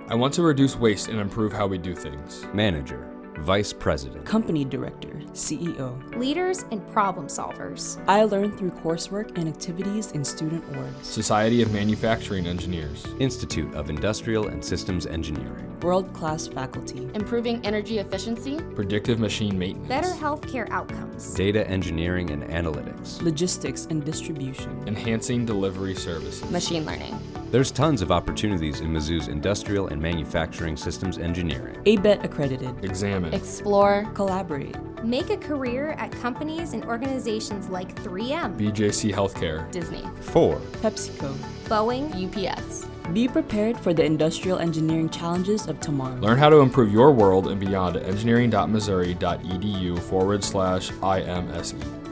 I want to reduce waste and improve how we do things. Manager, Vice President, Company Director, CEO. Leaders and problem solvers. I learn through coursework and activities in student orgs. Society of Manufacturing Engineers. Institute of Industrial and Systems Engineering, World-class faculty. Improving energy efficiency. Predictive machine maintenance. Better healthcare outcomes. Data Engineering and Analytics, Logistics and distribution. Enhancing delivery services. Machine learning. There's tons of opportunities in Mizzou's Industrial and Manufacturing Systems Engineering. ABET accredited. Examine. Explore. Collaborate. Make a career at companies and organizations like 3M, BJC Healthcare. Disney. 4. PepsiCo. Boeing, UPS. Be prepared for the industrial engineering challenges of tomorrow. Learn how to improve your world and beyond at engineering.missouri.edu/IMSE.